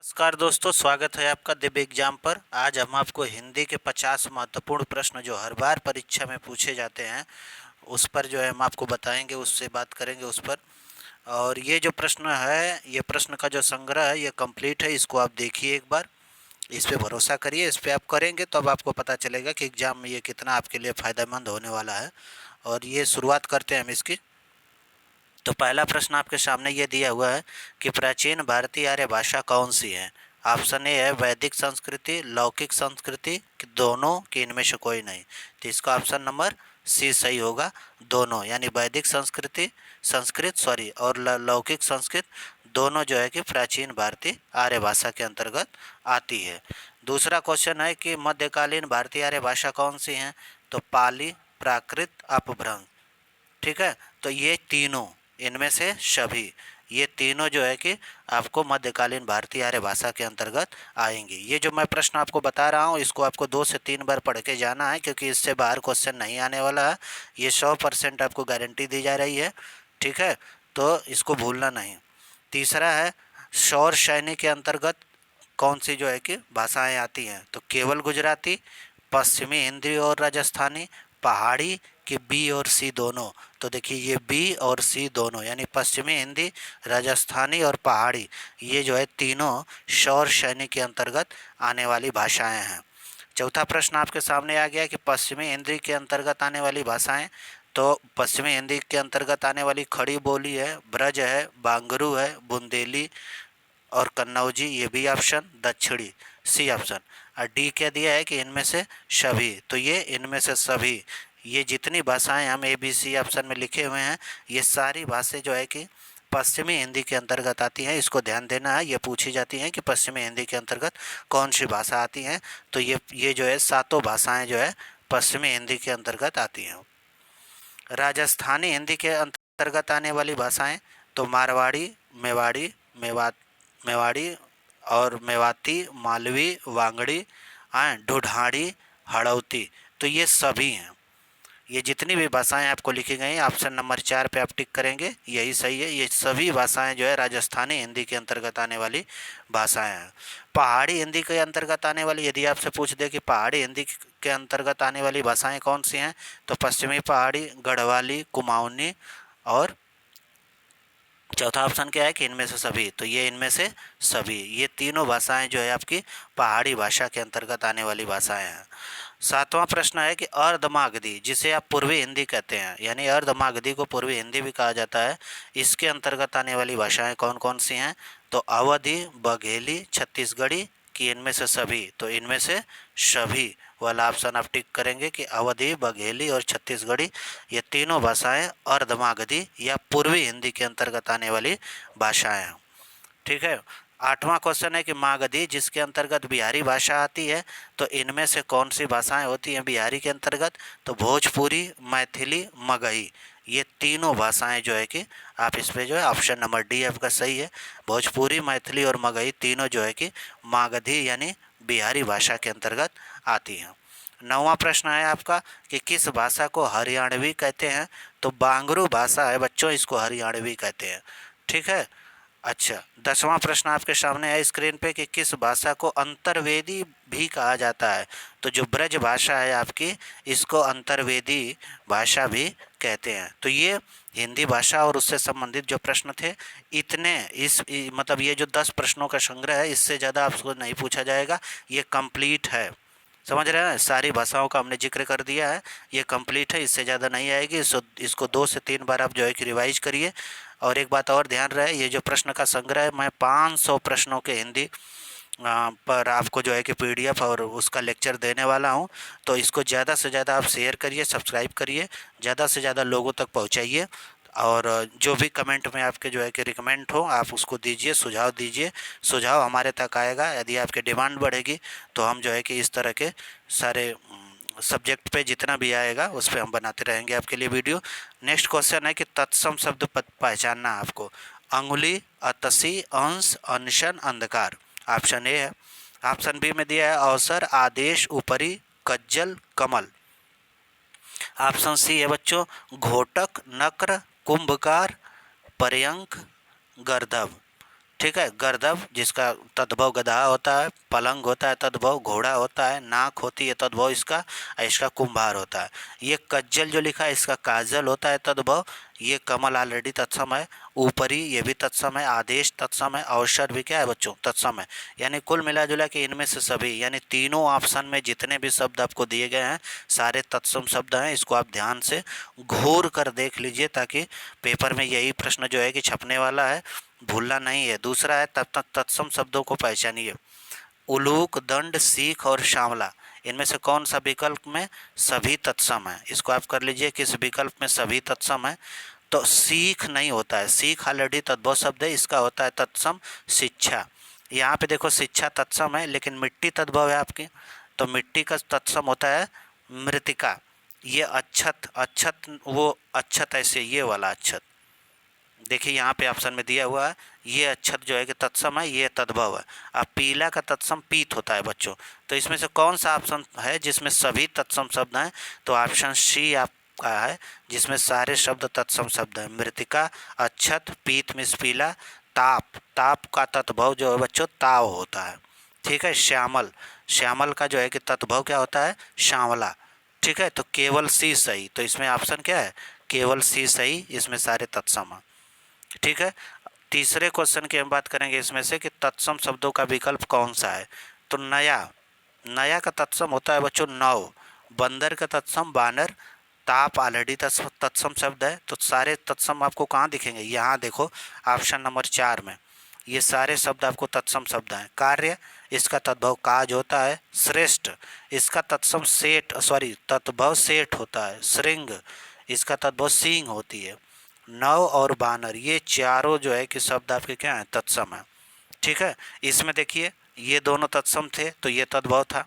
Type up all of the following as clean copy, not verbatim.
नमस्कार दोस्तों, स्वागत है आपका दिव्य एग्जाम पर। आज हम आपको हिंदी के 50 महत्वपूर्ण प्रश्न जो हर बार परीक्षा में पूछे जाते हैं उस पर जो है हम आपको बताएंगे, उससे बात करेंगे उस पर। और ये जो प्रश्न है, ये प्रश्न का जो संग्रह है ये कंप्लीट है, इसको आप देखिए एक बार। इस पे भरोसा करिए, इस पे आप करेंगे तो अब आपको पता चलेगा कि एग्जाम में ये कितना आपके लिए फ़ायदेमंद होने वाला है। और ये शुरुआत करते हैं हम इसकी। तो पहला प्रश्न आपके सामने ये दिया हुआ है कि प्राचीन भारतीय आर्य भाषा कौन सी है। ऑप्शन ए है वैदिक संस्कृति, लौकिक संस्कृति, कि दोनों, कि इनमें से कोई नहीं। तो इसका ऑप्शन नंबर सी सही होगा, दोनों, यानी वैदिक संस्कृति संस्कृत सॉरी और लौकिक संस्कृत दोनों जो है कि प्राचीन भारतीय आर्य भाषा के अंतर्गत आती है। दूसरा क्वेश्चन है कि मध्यकालीन भारतीय आर्य भाषा कौन सी है। तो पाली, प्राकृत, अपभ्रंश। ठीक है, तो ये तीनों, इनमें से सभी, ये तीनों जो है कि आपको मध्यकालीन भारतीय आर्य भाषा के अंतर्गत आएंगी। ये जो मैं प्रश्न आपको बता रहा हूँ इसको आपको 2 से 3 बार पढ़ के जाना है, क्योंकि इससे बाहर क्वेश्चन नहीं आने वाला है। ये 100% आपको गारंटी दी जा रही है। ठीक है, तो इसको भूलना नहीं। तीसरा है सौर सैनी के अंतर्गत कौन सी जो है कि भाषाएं आती हैं। तो केवल गुजराती, पश्चिमी हिंदी और राजस्थानी, पहाड़ी, कि बी और सी दोनों। तो देखिए ये बी और सी दोनों, यानी पश्चिमी हिंदी, राजस्थानी और पहाड़ी, ये जो है तीनों सौर सैनी के अंतर्गत आने वाली भाषाएं हैं। चौथा प्रश्न आपके सामने आ गया कि पश्चिमी हिंदी के अंतर्गत आने वाली भाषाएं। तो पश्चिमी हिंदी के अंतर्गत आने वाली खड़ी बोली है, ब्रज है, बांगरू है, बुंदेली और कन्नौजी, ये भी ऑप्शन। दक्षिणी, सी ऑप्शन। और डी क्या दिया है कि इनमें से सभी। तो ये इनमें से सभी, ये जितनी भाषाएं हम ए बी सी ऑप्शन में लिखे हुए हैं ये सारी भाषाएं जो है कि पश्चिमी हिंदी के अंतर्गत आती हैं। इसको ध्यान देना है, ये पूछी जाती हैं कि पश्चिमी हिंदी के अंतर्गत कौन सी भाषा आती हैं। तो ये जो है सातों भाषाएं जो है पश्चिमी हिंदी के अंतर्गत आती हैं। राजस्थानी हिंदी के अंतर्गत आने वाली भाषाएं, तो मारवाड़ी, मेवाड़ी, मेवाड़ी और मेवाती, मालवी, वांगड़ी, ढूढ़ाड़ी, हड़ौती, तो ये सभी हैं। ये जितनी भी भाषाएं आपको लिखी गई हैं ऑप्शन नंबर 4 पे आप टिक करेंगे, यही सही है। ये सभी भाषाएं जो है राजस्थानी हिंदी के अंतर्गत आने वाली भाषाएं हैं। पहाड़ी हिंदी के अंतर्गत आने वाली, यदि आपसे पूछ दे कि पहाड़ी हिंदी के अंतर्गत आने वाली भाषाएं कौन सी हैं, तो पश्चिमी पहाड़ी, गढ़वाली, कुमाऊनी और चौथा ऑप्शन क्या है कि इनमें से सभी। तो ये इनमें से सभी, ये तीनों भाषाएं जो है आपकी पहाड़ी भाषा के अंतर्गत आने वाली भाषाएं हैं। सातवां प्रश्न है कि अर्धमागधी, जिसे आप पूर्वी हिंदी कहते हैं, यानी अर्धमागधी को पूर्वी हिंदी भी कहा जाता है, इसके अंतर्गत आने वाली भाषाएं कौन कौन सी हैं। तो अवधी, बघेली, छत्तीसगढ़ी, कि इनमें से सभी। तो इनमें से सभी वाला ऑप्शन आप टिक करेंगे कि अवधी, बघेली और छत्तीसगढ़ी, ये तीनों भाषाएं अर्धमागधी या पूर्वी हिंदी के अंतर्गत आने वाली भाषाएं हैं। ठीक है, आठवां क्वेश्चन है कि मागधी, जिसके अंतर्गत बिहारी भाषा आती है, तो इनमें से कौन सी भाषाएं होती हैं बिहारी के अंतर्गत। तो भोजपुरी, मैथिली, मगही, ये तीनों भाषाएं जो है कि आप इस पे जो है ऑप्शन नंबर डी आपका सही है। भोजपुरी, मैथिली और मगही तीनों जो है कि मागधी यानी बिहारी भाषा के अंतर्गत आती हैं। नौवां प्रश्न है आपका कि किस भाषा को हरियाणवी कहते हैं। तो बांगरू भाषा है बच्चों, इसको हरियाणवी कहते हैं। ठीक है, अच्छा, 10वां प्रश्न आपके सामने है स्क्रीन पे कि किस भाषा को अंतर्वेदी भी कहा जाता है। तो जो ब्रज भाषा है आपकी, इसको अंतर्वेदी भाषा भी कहते हैं। तो ये हिंदी भाषा और उससे संबंधित जो प्रश्न थे, इतने मतलब ये जो 10 प्रश्नों का संग्रह है, इससे ज़्यादा आपको नहीं पूछा जाएगा। ये कंप्लीट है, समझ रहे हैं, सारी भाषाओं का हमने जिक्र कर दिया है, ये कंप्लीट है, इससे ज़्यादा नहीं आएगी। इसको 2 से 3 बार आप जो है कि रिवाइज करिए। और एक बात और ध्यान रहे, ये जो प्रश्न का संग्रह है, मैं 500 प्रश्नों के हिंदी पर आपको जो है कि पीडीएफ और उसका लेक्चर देने वाला हूँ। तो इसको ज़्यादा से ज़्यादा आप शेयर करिए, सब्सक्राइब करिए, ज़्यादा से ज़्यादा लोगों तक पहुँचाइए। और जो भी कमेंट में आपके जो है कि रिकमेंड हो आप उसको दीजिए, सुझाव दीजिए। सुझाव हमारे तक आएगा, यदि आपकी डिमांड बढ़ेगी तो हम जो है कि इस तरह के सारे सब्जेक्ट पे जितना भी आएगा उस पर हम बनाते रहेंगे आपके लिए वीडियो। नेक्स्ट क्वेश्चन है कि तत्सम शब्द पहचानना आपको। अंगुली, अतसी, अंश, अनशन, अंधकार, ऑप्शन ए है। ऑप्शन बी में दिया है अवसर, आदेश, ऊपरी, कज्जल, कमल। ऑप्शन सी है बच्चों घोटक, नक्र, कुंभकार, पर्यंक, गर्दभ। ठीक है। गर्दभ जिसका तद्भव गधा होता है, पलंग होता है तद्भव घोड़ा होता है, नाक होती है तद्भव इसका, और इसका कुंभार होता है। ये कज्जल जो लिखा है इसका काजल होता है तद्भव, ये कमल ऑलरेडी तत्सम है, ऊपरी ये भी तत्सम है, आदेश तत्सम है, अवसर भी क्या है बच्चों तत्सम है। यानी कुल मिला जुला के इनमें से सभी यानी तीनों ऑप्शन में जितने भी शब्द आपको दिए गए हैं सारे तत्सम शब्द हैं। इसको आप ध्यान से घूर कर देख लीजिए ताकि पेपर में यही प्रश्न जो है कि छपने वाला है, भूलना नहीं है। दूसरा है तब तक तत्सम शब्दों को पहचानिए। उलूक, दंड, सीख और श्यामला, इनमें से कौन सा विकल्प में सभी तत्सम है? इसको आप कर लीजिए किस विकल्प में सभी तत्सम है। तो सीख नहीं होता है, सीख ऑलरेडी तद्भव शब्द है, इसका होता है तत्सम शिक्षा। यहाँ पे देखो शिक्षा तत्सम है लेकिन मिट्टी तद्भव है आपकी, तो मिट्टी का तत्सम होता है मृतिका। ये अच्छत, अच्छत वो अच्छत ऐसे ये वाला अच्छत, देखिए यहाँ पे ऑप्शन में दिया हुआ है, ये अक्षर जो है कि तत्सम है, ये तद्भव है। अब पीला का तत्सम पीत होता है बच्चों। तो इसमें से कौन सा ऑप्शन है जिसमें सभी तत्सम शब्द हैं? तो ऑप्शन सी आपका है जिसमें सारे शब्द तत्सम शब्द हैं। मृतिका, अक्षत, पीत मीन्स पीला, ताप, ताप का तद्भव जो है बच्चों ताव होता है। ठीक है। श्यामल, श्यामल का जो है कि तद्भव क्या होता है? श्यामला। ठीक है। तो केवल सी सही, तो इसमें ऑप्शन क्या है? केवल सी सही, इसमें सारे तत्सम है। ठीक है। तीसरे क्वेश्चन की हम बात करेंगे इसमें से कि तत्सम शब्दों का विकल्प कौन सा है। तो नया, नया का तत्सम होता है बच्चों नव, बंदर का तत्सम बानर, ताप ऑलरेडी तत्सम शब्द है, तो सारे तत्सम आपको कहाँ दिखेंगे? यहाँ देखो ऑप्शन नंबर 4 में, ये सारे शब्द आपको तत्सम शब्द हैं। कार्य, इसका तद्भव काज होता है। श्रेष्ठ, इसका तत्सम सेठ तद्भव सेठ होता है। श्रृंग, इसका तद्भव सींग होती है। नव और बानर, ये चारों जो है कि शब्द आपके क्या हैं? तत्सम है। ठीक है। इसमें देखिए ये दोनों तत्सम थे तो ये तद्भव था।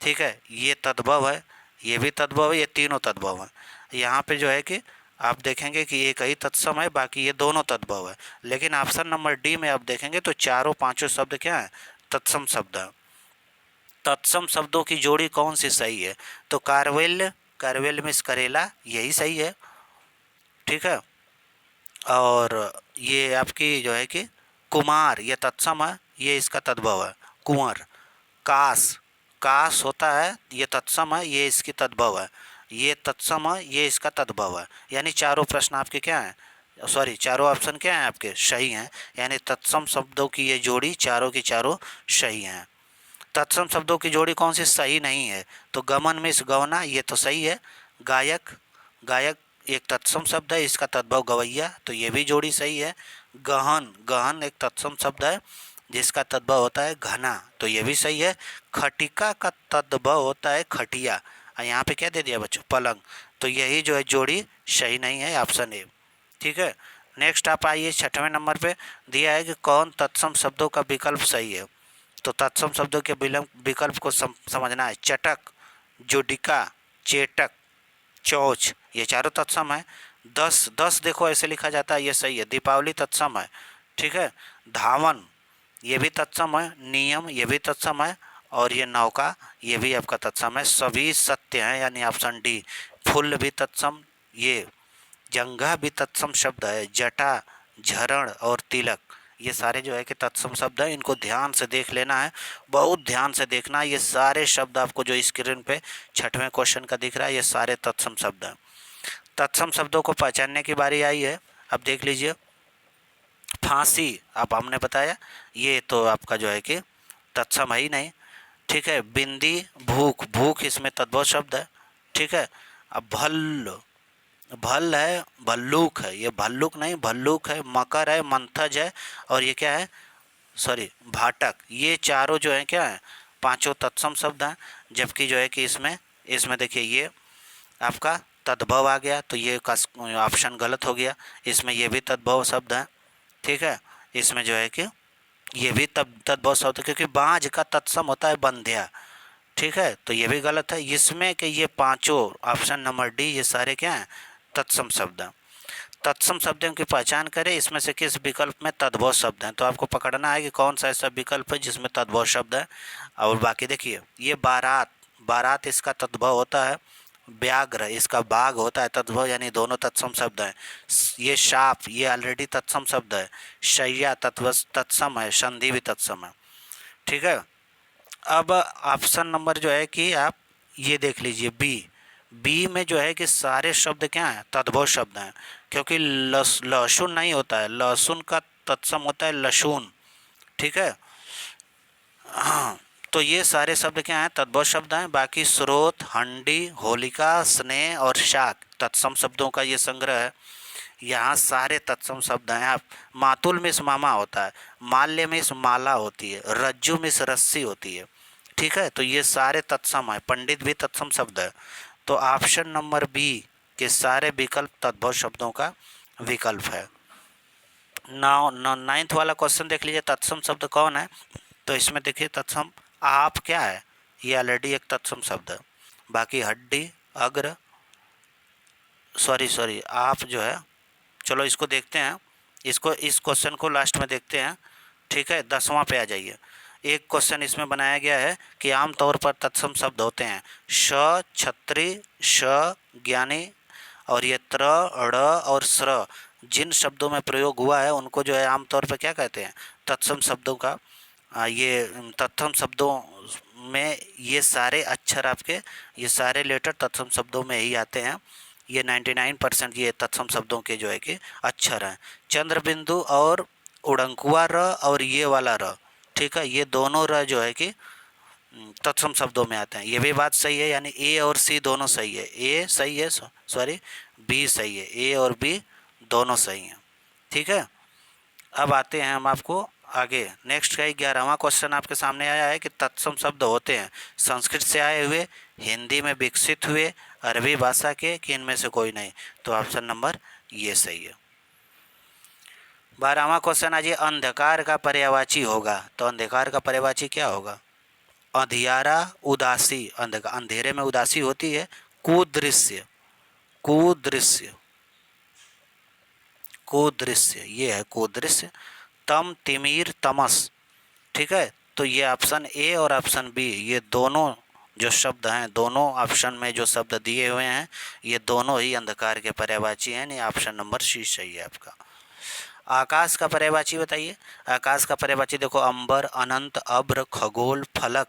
ठीक है। ये तद्भव है, ये भी तद्भव है, ये तीनों तद्भव है। यहाँ पे जो है कि आप देखेंगे कि एक ही तत्सम है, बाकी ये दोनों तद्भव है। लेकिन ऑप्शन नंबर डी में आप देखेंगे तो चारों पांचों शब्द क्या है? तत्सम शब्द है। तत्सम शब्दों की जोड़ी कौन सी सही है? तो कारवेल्य, कारवेल्य मीन्स करेला, यही सही है। ठीक है। और ये आपकी जो है कि कुमार, ये तत्सम है, ये इसका तद्भव है कुंवर। कास, कास होता है, ये तत्सम है, ये इसकी तद्भव है। ये तत्सम है, ये इसका तद्भव है। यानी चारों प्रश्न आपके क्या हैं? चारों ऑप्शन क्या हैं आपके? सही हैं। यानी तत्सम शब्दों की ये जोड़ी चारों की चारों सही हैं। तत्सम शब्दों की जोड़ी कौन सी सही नहीं है? तो गमन में गवना, ये तो सही है। गायक, गायक एक तत्सम शब्द है, इसका तद्भव गवैया, तो ये भी जोड़ी सही है। गहन, गहन एक तत्सम शब्द है जिसका तद्भव होता है घना, तो ये भी सही है। खटिका का तद्भव होता है खटिया, और यहाँ पे क्या दे दिया बच्चों? पलंग, तो यही जो है जोड़ी सही नहीं है, ऑप्शन ए। ठीक है। नेक्स्ट आप आइए 6वें नंबर पे दिया है कि कौन तत्सम शब्दों का विकल्प सही है। तो तत्सम शब्दों के विकल्प को समझना है। चटक, जुडिका, चेटक, चौच, ये चारों तत्सम है। 10, 10 देखो ऐसे लिखा जाता है, ये सही है। दीपावली तत्सम है। ठीक है। धावन, ये भी तत्सम है। नियम, ये भी तत्सम है। और ये नौका, ये भी आपका तत्सम है। सभी सत्य हैं, यानी ऑप्शन डी। फुल भी तत्सम, ये जंघा भी तत्सम शब्द है। जटा, झरण और तिलक, ये सारे जो है कि तत्सम शब्द हैं। इनको ध्यान से देख लेना है, बहुत ध्यान से देखना है। ये सारे शब्द आपको जो स्क्रीन पे 6वें क्वेश्चन का दिख रहा है, ये सारे तत्सम शब्द हैं। तत्सम शब्दों को पहचानने की बारी आई है। अब देख लीजिए, फांसी, अब हमने बताया ये तो आपका जो है कि तत्सम है ही नहीं। ठीक है। बिंदी, भूख, भूख इसमें तद्भव शब्द है। ठीक है। अब भल्ल, भल है, भल्लूक है, ये भल्लूक नहीं भल्लूक है। मकर है, मंथज है, और ये क्या है? भाटक। ये चारों जो है क्या है? पांचों तत्सम शब्द हैं। जबकि जो है कि इसमें देखिए ये आपका तद्भव आ गया, तो ये ऑप्शन गलत हो गया। इसमें ये भी तद्भव शब्द है। ठीक है। इसमें जो है कि ये भी तद्भव शब्द, क्योंकि बाँझ का तत्सम होता है बंध्या। ठीक है। तो ये भी गलत है। इसमें कि ये पांचों ऑप्शन नंबर डी, ये सारे क्या हैं? तत्सम शब्द हैं। तत्सम शब्दों की पहचान करें, इसमें से किस विकल्प में तद्भव शब्द हैं। तो आपको पकड़ना है कि कौन सा ऐसा विकल्प है जिसमें तद्भव शब्द है। और बाकी देखिए ये बारात, बारात इसका तद्भव होता है। व्याघ्र, इसका बाघ होता है तद्भव, यानी दोनों तत्सम शब्द हैं। ये शाप, ये ऑलरेडी तत्सम शब्द है। शैया तत्व तत्सम है, संधि भी तत्सम है। ठीक है। अब ऑप्शन नंबर जो है कि आप ये देख लीजिए बी। बी में जो है कि सारे शब्द क्या हैं, तद्भव शब्द हैं, क्योंकि लहसुन नहीं होता है, लहसुन का तत्सम होता है लशून। ठीक है। हाँ, तो ये सारे शब्द क्या हैं, तद्भव शब्द हैं। बाकी स्रोत, हंडी, होलिका, स्नेह और शाक तत्सम शब्दों का ये संग्रह है। यहाँ सारे तत्सम शब्द हैं। आप मातुल में मामा होता है, माल्य में माला होती है, रज्जु में रस्सी होती है। ठीक है, तो ये सारे तत्सम है। पंडित भी तत्सम शब्द है। तो ऑप्शन नंबर बी के सारे विकल्प तद्भव शब्दों का विकल्प है। नाउ नाइन्थ वाला क्वेश्चन देख लीजिए, तत्सम शब्द कौन है। तो इसमें देखिए तत्सम आप क्या है, ये ऑलरेडी एक तत्सम शब्द है। बाकी हड्डी, अग्र, सॉरी आप जो है, चलो इसको देखते हैं, इसको इस क्वेश्चन को लास्ट में देखते हैं। ठीक है, 10वां पे आ जाइए। एक क्वेश्चन इसमें बनाया गया है कि आमतौर पर तत्सम शब्द होते हैं श, छत्री, श, ज्ञानी, और ये त्र, ड़ और स्र जिन शब्दों में प्रयोग हुआ है उनको जो है आमतौर पर क्या कहते हैं, तत्सम शब्दों का। ये तत्सम शब्दों में ये सारे अक्षर आपके, ये सारे लेटर तत्सम शब्दों में ही आते हैं। ये 99% ये तत्सम शब्दों के जो है कि अक्षर हैं। चंद्र बिंदु और उड़ंकुआ र और ये वाला र, ठीक है, ये दोनों र जो है कि तत्सम शब्दों में आते हैं। ये भी बात सही है, यानी ए और सी दोनों सही है। ए सही है, सॉरी बी सही है, ए और बी दोनों सही हैं। ठीक है। अब आते हैं हम आपको आगे, नेक्स्ट का 11वां क्वेश्चन आपके सामने आया है कि तत्सम शब्द होते हैं संस्कृत से आए हुए, हिंदी में विकसित हुए, अरबी भाषा के, कि इनमें से कोई नहीं। तो ऑप्शन नंबर ये सही है। 12वां क्वेश्चन आज ये अंधकार का पर्यायवाची होगा। तो अंधकार का पर्यायवाची क्या होगा। अंधियारा, उदासी, अंधेरे में उदासी होती है। कुदृश्य, कुदृश्य, कुदृश्य, ये है कुदृश्य। तम, तिमिर, तमस। ठीक है, तो ये ऑप्शन ए और ऑप्शन बी, ये दोनों जो शब्द हैं, दोनों ऑप्शन में जो शब्द दिए हुए हैं, ये दोनों ही अंधकार के पर्यायवाची हैं। नहीं, ऑप्शन नंबर सी सही है आपका। आकाश का पर्यायवाची बताइए। आकाश का पर्यायवाची देखो, अंबर, अनंत, अब्र, खगोल, फलक,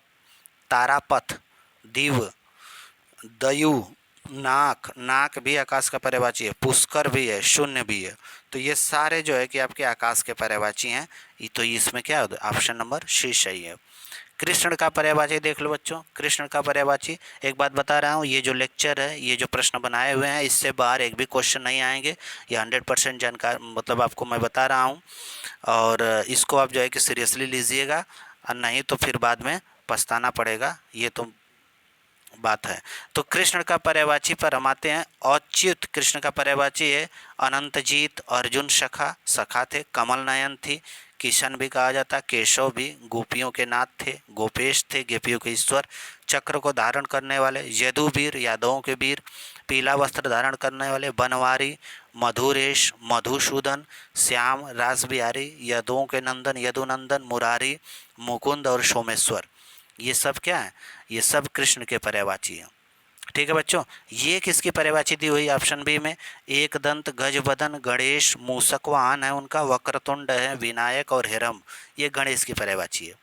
तारापथ, दिव, दयु, नाक, नाक भी आकाश का पर्यायवाची है, पुष्कर भी है, शून्य भी है। तो ये सारे जो है कि आपके आकाश के पर्यायवाची हैं। तो इसमें क्या होता है, ऑप्शन नंबर सी सही है। कृष्ण का पर्यायवाची देख लो बच्चों। कृष्ण का पर्यायवाची, एक बात बता रहा हूँ, ये जो लेक्चर है, ये जो प्रश्न बनाए हुए हैं, इससे बाहर एक भी क्वेश्चन नहीं आएंगे। ये 100% जानकार, मतलब आपको मैं बता रहा हूँ, और इसको आप जो है कि सीरियसली लीजिएगा, और नहीं तो फिर बाद में पछताना पड़ेगा, ये तो बात है। तो कृष्ण का पर्यायवाची पर हम आते हैं। औच्युत कृष्ण का पर्यायवाची है अनंतजीत, अर्जुन सखा, सखा थे, कमल नयन थी, किशन भी कहा जाता, केशव भी, गोपियों के नाथ थे, गोपेश थे, गोपियों के ईश्वर, चक्र को धारण करने वाले, यदुवीर, यादवों के वीर, पीला वस्त्र धारण करने वाले, बनवारी, मधुरेश, मधुसूदन, श्याम, रास बिहारी, यदुओं के नंदन, यदुनंदन, मुरारी, मुकुंद और सोमेश्वर। ये सब क्या है, ये सब कृष्ण के पर्यायवाची हैं। ठीक है बच्चों, ये किसकी पर्यायवाची दी हुई ऑप्शन बी में। एक दंत, गजबदन, गणेश, मूसक वाहन है उनका, वक्रतुंड है, विनायक और हिरम, ये गणेश की पर्यायवाची है।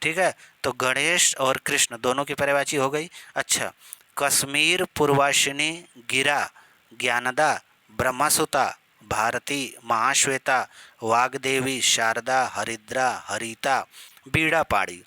ठीक है, तो गणेश और कृष्ण दोनों की पर्यायवाची हो गई। अच्छा, कश्मीर, पूर्वाशिनी, गिरा, ज्ञानदा, ब्रह्मसुता, भारती, महाश्वेता, वाग्देवी, शारदा, हरिद्रा, हरिता, बीड़ा पाड़ी।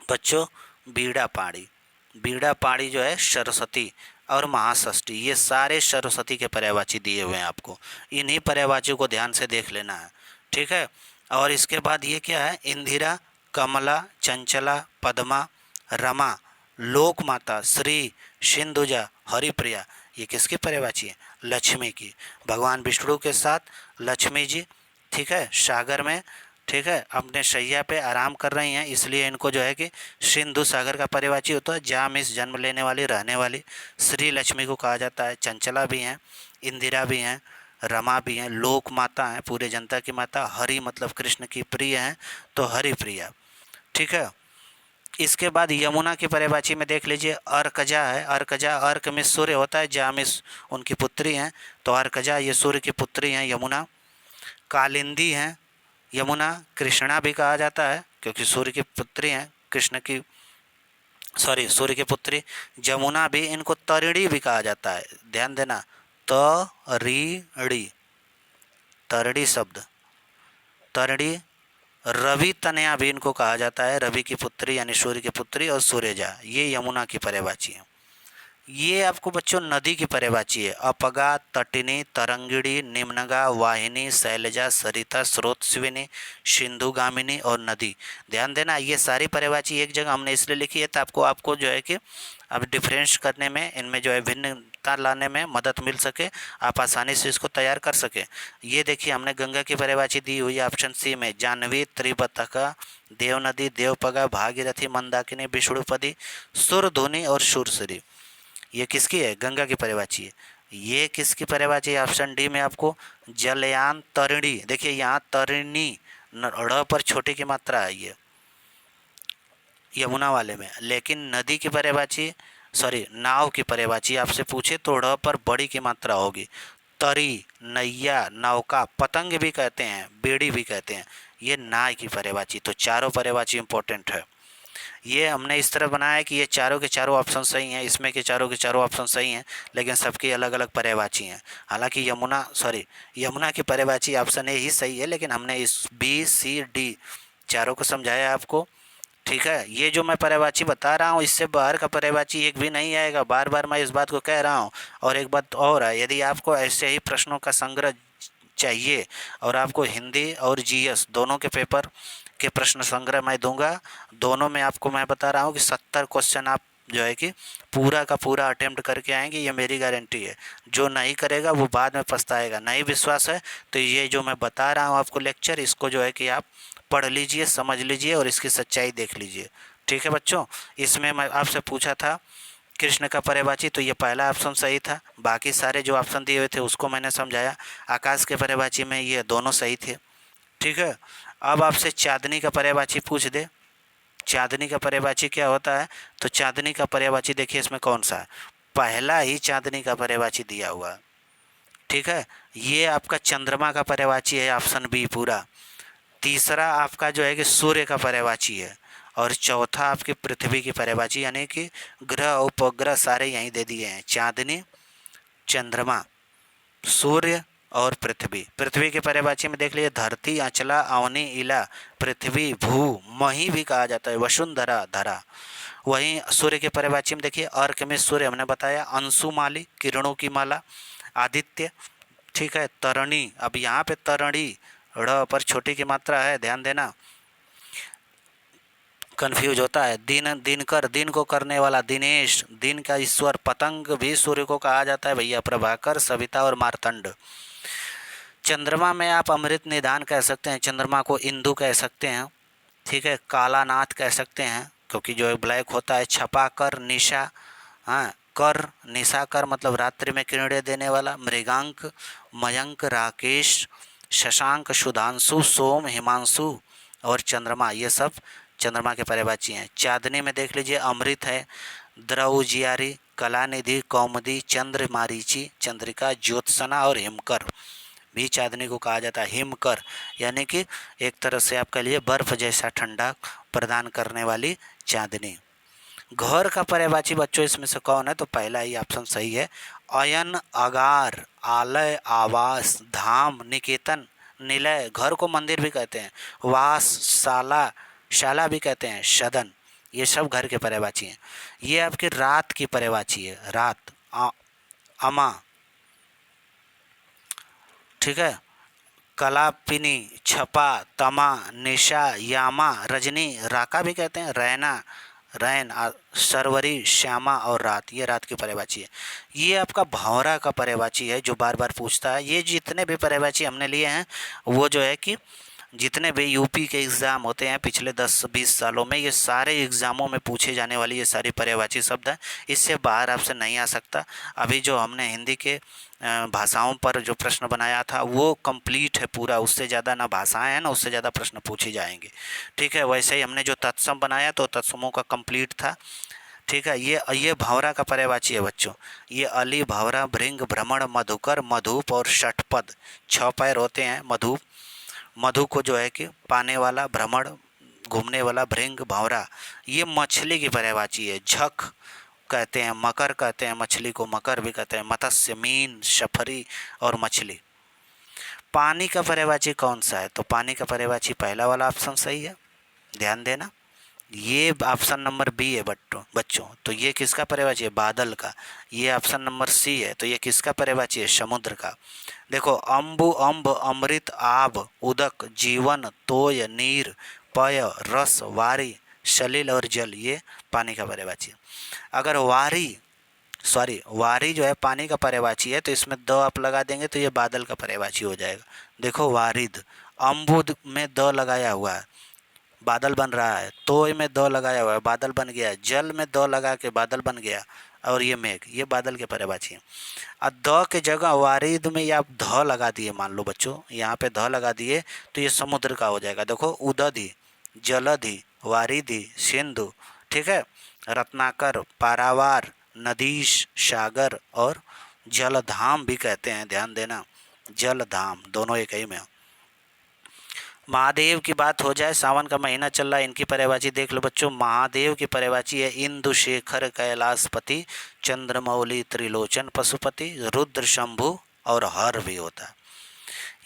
बच्चों, बीड़ा पाड़ी, बीड़ा पाड़ी जो है सरस्वती और महाषष्ठी, ये सारे सरस्वती के पर्यायवाची दिए हुए हैं आपको। इन्हीं पर्यायवाचियों को ध्यान से देख लेना है। ठीक है, और इसके बाद ये क्या है, इंदिरा, कमला, चंचला, पद्मा, रमा, लोक माता, श्री, सिंधुजा, हरिप्रिया, ये किसकी पर्यायवाची है, लक्ष्मी की। भगवान विष्णु के साथ लक्ष्मी जी, ठीक है, सागर में, ठीक है, अपने शैया पे आराम कर रही हैं, इसलिए इनको जो है कि सिंधु सागर का पर्यायवाची होता है। जहाँ में इस जन्म लेने वाली, रहने वाली श्री लक्ष्मी को कहा जाता है। चंचला भी हैं, इंदिरा भी हैं, रमा भी हैं, लोक माता हैं, पूरे जनता की माता, हरि मतलब कृष्ण की प्रिय हैं, तो हरि प्रिया। ठीक है, इसके बाद यमुना की पर्यायवाची में देख लीजिए, अर्कजा है। अर्कजा, अर्क में सूर्य होता है, जा में उनकी पुत्री हैं, तो अर्कजा ये सूर्य की पुत्री हैं यमुना। कालिंदी हैं यमुना, कृष्णा भी कहा जाता है क्योंकि सूर्य की पुत्री हैं, कृष्ण की सूर्य की पुत्री। जमुना भी, इनको तरिणी भी कहा जाता है, ध्यान देना, तरिणी, तरिणी शब्द, तरिणी। रवि तनया भी इनको कहा जाता है, रवि की पुत्री यानी सूर्य की पुत्री, और सूर्यजा, ये यमुना की पर्यायवाची है। ये आपको बच्चों नदी की पर्यायवाची है, अपगा, तटिनी, तरंगिणी, निम्नगा, वाहिनी, शैलजा, सरिता, स्रोतस्विनी, सिंधुगामिनी और नदी। ध्यान देना, ये सारी पर्यायवाची एक जगह हमने इसलिए लिखी है ताकि आपको जो है कि अब डिफरेंस करने में, इनमें जो है भिन्नता लाने में मदद मिल सके, आप आसानी से इसको तैयार कर सके। ये देखिए हमने गंगा की पर्यायवाची दी हुई है ऑप्शन सी में, जानवी, त्रिबतका, देवनदी, देवपगा, भागीरथी, मंदाकिनी, विष्णुपदी, सुरधुनी और सुरसरी। ये किसकी है? गंगा की पर्यायवाची है। ये किसकी पर्यायवाची है? ऑप्शन डी में आपको जलयान तरिणी, देखिए यहाँ तरिणी ड़ पर छोटी की मात्रा है ये यमुना वाले में, लेकिन नदी की पर्यायवाची, नाव की पर्यायवाची आपसे पूछे तो ड़ पर बड़ी की मात्रा होगी। तरी, नैया, नौका, पतंग भी कहते हैं, बेड़ी भी कहते हैं, ये नाव की पर्यायवाची। तो चारों पर्यायवाची इंपॉर्टेंट है। ये हमने इस तरह बनाया है कि ये चारों के चारों ऑप्शन सही हैं, इसमें के चारों ऑप्शन सही हैं, लेकिन सबकी अलग अलग पर्यायवाची हैं। हालांकि यमुना की पर्यायवाची ऑप्शन ए ही सही है, लेकिन हमने इस बी सी डी चारों को समझाया आपको, ठीक है। ये जो मैं पर्यायवाची बता रहा हूँ इससे बाहर का पर्यायवाची एक भी नहीं आएगा, बार बार मैं इस बात को कह रहा हूँ। और एक बात और है, यदि आपको ऐसे ही प्रश्नों का संग्रह चाहिए और आपको हिंदी और जीएस दोनों के पेपर के प्रश्न संग्रह मैं दूंगा, दोनों में आपको मैं बता रहा हूँ कि 70 क्वेश्चन आप जो है कि पूरा का पूरा अटेम्प्ट करके आएंगे, ये मेरी गारंटी है। जो नहीं करेगा वो बाद में पछताएगा। नहीं विश्वास है तो ये जो मैं बता रहा हूँ आपको लेक्चर, इसको जो है कि आप पढ़ लीजिए, समझ लीजिए और इसकी सच्चाई देख लीजिए, ठीक है बच्चों। इसमें मैं आपसे पूछा था कृष्ण का पर्यायवाची, तो ये पहला ऑप्शन सही था, बाकी सारे जो ऑप्शन दिए हुए थे उसको मैंने समझाया। आकाश के पर्यायवाची में ये दोनों सही थे, ठीक है। अब आपसे चांदनी का पर्यायवाची पूछ दे, चांदनी का पर्यायवाची क्या होता है, तो चांदनी का पर्यायवाची देखिए इसमें कौन सा है, पहला ही चांदनी का पर्यायवाची दिया हुआ है, ठीक है। ये आपका चंद्रमा का पर्यायवाची है, ऑप्शन बी पूरा। तीसरा आपका जो है कि सूर्य का पर्यायवाची है, और चौथा आपकी पृथ्वी की पर्यायवाची, यानी कि ग्रह उपग्रह सारे यहीं दे दिए हैं, चांदनी, चंद्रमा, सूर्य और पृथ्वी। पृथ्वी के पर्यायवाची में देख लीजिए धरती, अंचला, अवनी, इला, पृथ्वी, भू, मही भी कहा जाता है, वसुंधरा, धरा। वहीं सूर्य के पर्यायवाची में देखिए अर्क में सूर्य हमने बताया, अंशुमाली, किरणों की माला, आदित्य, ठीक है। तरणी, अब यहाँ पे तरणी ड़ पर छोटी की मात्रा है, ध्यान देना, कंफ्यूज होता है। दिनकर, दिन को करने वाला, दिनेश, दिन का ईश्वर। पतंग भी सूर्य को कहा जाता है भैया, प्रभाकर, सविता और मार्तंड। चंद्रमा में आप अमृत निधान कह सकते हैं, चंद्रमा को इंदु कह सकते हैं, ठीक है। कालानाथ कह सकते हैं क्योंकि जो ब्लैक होता है। छपाकर, निशा, हाँ, कर, निशा कर मतलब रात्रि में किरणें देने वाला। मृगांक, मयंक, राकेश, शशांक, सुधांशु, सोम, हिमांशु और चंद्रमा, ये सब चंद्रमा के पर्यायवाची हैं। चांदनी में देख लीजिए अमृत है, द्रौजियारी, कलानिधि, कौमुदी, चंद्र मारीची, चंद्रिका, ज्योत्सना और हिमकर भी चांदनी को कहा जाता है। हिमकर यानी कि एक तरह से आप कह लीजिए बर्फ जैसा ठंडा प्रदान करने वाली चांदनी। घर का पर्यायवाची बच्चों इसमें से कौन है, तो पहला ही ऑप्शन सही है, अयन, अगार, आलय, आवास, धाम, निकेतन, निलय, घर को मंदिर भी कहते हैं, वास, शाला, शाला भी कहते हैं, सदन, ये सब घर के पर्यायवाची हैं। ये आपकी रात की पर्यायवाची है, रात, अमा, ठीक है। कलापिनी, छपा, तमा, निशा, यामा, रजनी, राका भी कहते हैं, रैना, रैन, सरवरी, श्यामा और रात, ये रात की पर्यायवाची है। ये आपका भंवरा का पर्यायवाची है जो बार बार पूछता है। ये जितने भी पर्यायवाची हमने लिए हैं वो जो है कि जितने भी यूपी के एग्ज़ाम होते हैं पिछले 10-20 सालों में, ये सारे एग्ज़ामों में पूछे जाने वाली ये सारी पर्यायवाची शब्द हैं। इससे बाहर आपसे नहीं आ सकता। अभी जो हमने हिंदी के भाषाओं पर जो प्रश्न बनाया था वो कंप्लीट है पूरा, उससे ज़्यादा ना भाषाएं हैं ना उससे ज़्यादा प्रश्न पूछे जाएंगे। ठीक है, वैसे ही हमने जो तत्सम बनाया तो तत्समों का कंप्लीट था। ठीक है, ये भंवरा का पर्यायवाची है बच्चों। ये अली, भंवरा, भृंग, भ्रमण, मधुकर, मधुप और षटपद, 6 पैर होते हैं। मधुप, मधु को जो है कि पाने वाला, भ्रमण घूमने वाला, भृंग, भंवरा ये मछली की पर्यायवाची है। झक कहते हैं, मकर कहते हैं मछली को, मकर भी कहते हैं, मत्स्य, मीन, शफरी और मछली। पानी का पर्यायवाची कौन सा है? तो पानी का पर्यायवाची पहला वाला ऑप्शन सही है, ध्यान देना। ये ऑप्शन नंबर बी है बच्चों। तो ये किसका पर्यायवाची है? बादल का। ये ऑप्शन नंबर सी है, तो ये किसका पर्यायवाची है? समुद्र का। देखो, अम्बु, अम्ब, अमृत, आब, उदक, जीवन, तोय, नीर, पय, रस, वारी, सलिल और जल, ये पानी का पर्यायवाची है। अगर वारी जो है पानी का पर्यायवाची है तो इसमें द आप लगा देंगे तो ये बादल का पर्यायवाची हो जाएगा। देखो, वारिद, अम्बुद में द लगाया हुआ है, बादल बन रहा है। तोय में द लगाया हुआ है, बादल बन गया। जल में द लगा के बादल बन गया। और ये मेघ, ये बादल के पर्यायवाची है। अब द के जगह वारिद में या आप ध लगा दिए, मान लो बच्चों यहाँ पे ध लगा दिए तो ये समुद्र का हो जाएगा। देखो, उदधि, जलधि, वारिधि, सिंधु, ठीक है, रत्नाकर, पारावार, नदीश, सागर और जलधाम भी कहते हैं, ध्यान देना। जलधाम दोनों एक ही में। महादेव की बात हो जाए, सावन का महीना चल रहा है, इनकी पर्यायवाची देख लो बच्चों। महादेव की पर्यायवाची है इंदु शेखर कैलाशपति, चंद्रमौली, त्रिलोचन पशुपति, रुद्र शंभु और हर भी होता है।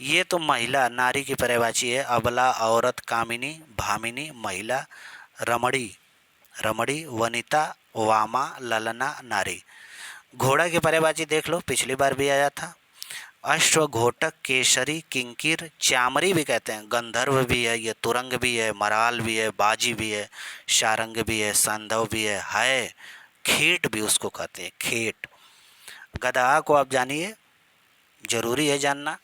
ये तो महिला नारी की पर्यायवाची है। अबला, औरत, कामिनी, भामिनी, महिला, रमणी, रमणी, वनिता, वामा, ललना, नारी। घोड़ा की पर्यायवाची देख लो, पिछली बार भी आया था। अश्वघोटक, केसरी, किंकिर, चामरी भी कहते हैं, गंधर्व भी है, ये तुरंग भी है, मराल भी है, बाजी भी है, शारंग भी है, संधव भी है, खेट भी उसको कहते हैं, खेट। गधा को आप जानिए, जरूरी है जानना,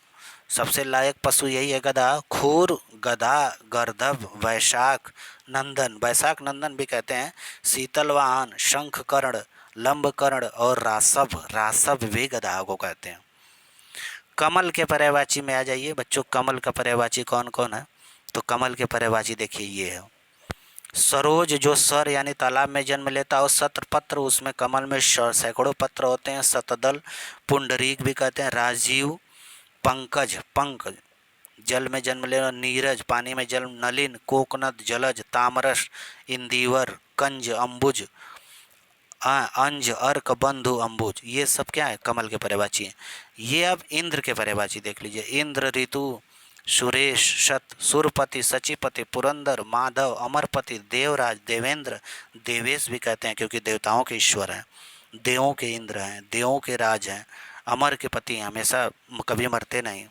सबसे लायक पशु यही है गधा। खूर, गधा, गर्दभ, वैशाख नंदन, वैशाख नंदन भी कहते हैं, शीतल वाहन, शंख कर्ण, लंब कर्ण और रासभ, रासभ भी गधा को कहते हैं। कमल के पर्यायवाची में आ जाइए बच्चों। कमल का पर्यायवाची कौन कौन है? तो कमल के पर्यायवाची देखिए ये है। सरोज, जो सर यानी तालाब में जन्म लेता हो। सत्र पत्र, उसमें कमल में सैकड़ों पत्र होते हैं। शतदल, पुंडरीक भी कहते हैं। राजीव, पंकज, पंक जल में जन्म लेना। नीरज, पानी में जन्म। नलिन, कोकनद, जलज, तामरस, इंदिवर, कंज, अंबुज, अंज, अर्क, बंधु, अंबुज, ये सब क्या है? कमल के पर्यायवाची हैं। ये अब इंद्र के पर्यायवाची देख लीजिए। इंद्र, ऋतु, सुरेश, शत, सुरपति, सचिपति, पुरंदर, माधव, अमरपति, देवराज, देवेंद्र, देवेश भी कहते हैं क्योंकि देवताओं के ईश्वर हैं, देवों के इंद्र हैं, देवों के राज हैं, अमर के पति हैं, हमेशा कभी मरते नहीं।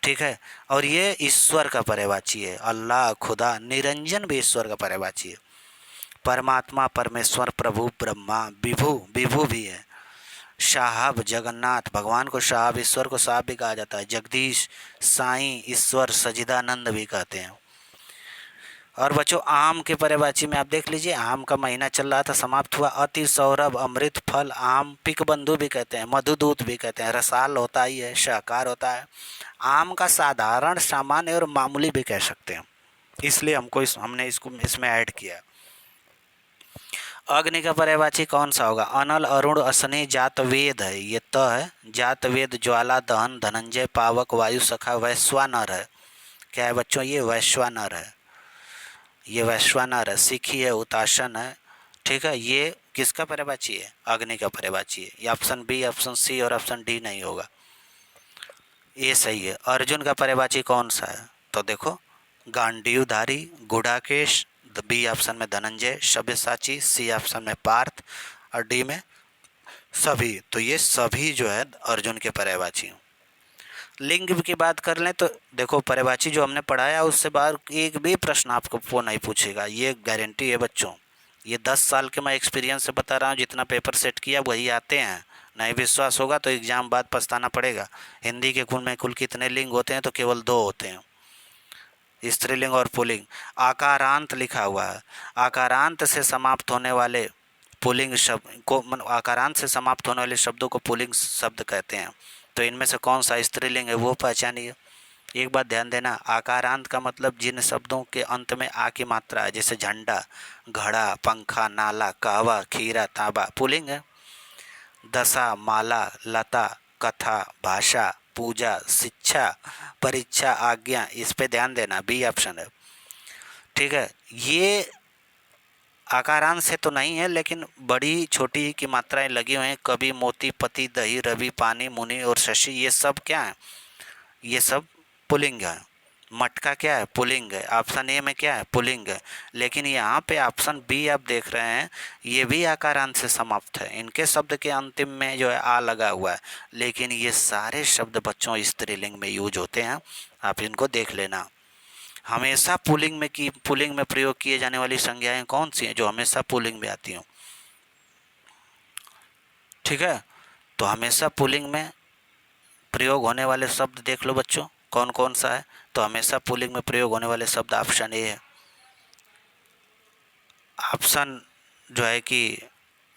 ठीक है, और ये ईश्वर का पर्यायवाची है। अल्लाह, खुदा, निरंजन भी ईश्वर का पर्यायवाची है। परमात्मा, परमेश्वर, प्रभु, ब्रह्मा, विभु, विभु भी है। साहब, जगन्नाथ, भगवान को साहब, ईश्वर को साहब भी कहा जाता है। जगदीश, साईं, ईश्वर, सजिदानंद भी कहते हैं। और बच्चों, आम के पर्यायवाची में आप देख लीजिए, आम का महीना चल रहा था, समाप्त हुआ। अति सौरभ, अमृत फल, आम, पिक बंधु भी कहते हैं, मधुदूत भी कहते हैं, रसाल होता ही है, शाहकार होता है। आम का साधारण, सामान्य और मामूली भी कह सकते हैं, इसलिए हमने इसको इसमें ऐड किया। अग्नि का पर्यायवाची कौन सा होगा? अनल, अरुण, असनी, जात वेद है, ये त है। जात वेद, ज्वाला, दहन, धनंजय, पावक, वायु सखा, वैश्वानर है। क्या है बच्चों? ये वैश्वानर है, ये वैश्वानर है। सिखी है, उतासन है। ठीक है, ये किसका पर्यायवाची है? अग्नि का पर्यायवाची है। ये ऑप्शन बी, ऑप्शन सी और ऑप्शन डी नहीं होगा, ये सही है। अर्जुन का पर्यायवाची कौन सा है? तो देखो, गांडीवधारी, गुडाकेश, बी ऑप्शन में धनंजय, सब्यसाची, सी ऑप्शन में पार्थ और डी में सभी। तो ये सभी जो है अर्जुन के पर्यायवाची। लिंग की बात कर लें तो देखो, पर्यायवाची जो हमने पढ़ाया उससे बाहर एक भी प्रश्न आपको वो नहीं पूछेगा, ये गारंटी है बच्चों। ये 10 साल के मैं एक्सपीरियंस से बता रहा हूँ, जितना पेपर सेट किया वही आते हैं। नहीं विश्वास होगा तो एग्ज़ाम बाद पछताना पड़ेगा। हिंदी के कुल में कुल कितने लिंग होते हैं? तो केवल 2 होते हैं। स्त्रीलिंग और पुल्लिंग। आकारांत लिखा हुआ है, आकारांत से समाप्त होने वाले पुल्लिंग शब्द को आकारांत से समाप्त होने वाले शब्दों को पुल्लिंग शब्द कहते हैं। तो इनमें से कौन सा स्त्रीलिंग है वो पहचानिए। एक बात ध्यान देना, आकारांत का मतलब जिन शब्दों के अंत में आ की मात्रा है, जैसे झंडा, घड़ा, पंखा, नाला, कहवा, खीरा, तांबा, पुल्लिंग है। दशा, माला, लता, कथा, भाषा, पूजा, शिक्षा, परीक्षा, आज्ञा, इस पे ध्यान देना, बी ऑप्शन है। ठीक है, ये आकारांश से तो नहीं है, लेकिन बड़ी छोटी की मात्राएं लगी हुई हैं। कवि, मोती, पति, दही, रवि, पानी, मुनि और शशि, ये सब क्या है, ये सब पुल्लिंग है। मटका क्या है, पुल्लिंग है। ऑप्शन ए में क्या है, पुल्लिंग है। लेकिन यहाँ पे ऑप्शन बी आप देख रहे हैं, ये भी आकारांत से समाप्त है। इनके शब्द के अंतिम में जो है आ लगा हुआ है, लेकिन ये सारे शब्द बच्चों स्त्रीलिंग में यूज होते हैं, आप इनको देख लेना। हमेशा पुल्लिंग में प्रयोग किए जाने वाली संज्ञाएं कौन सी हैं जो हमेशा पुल्लिंग में आती हों। ठीक है, तो हमेशा पुल्लिंग में प्रयोग होने वाले शब्द देख लो बच्चों, कौन कौन सा है। तो हमेशा पुल्लिंग में प्रयोग होने वाले शब्द ऑप्शन ए है। ऑप्शन जो है कि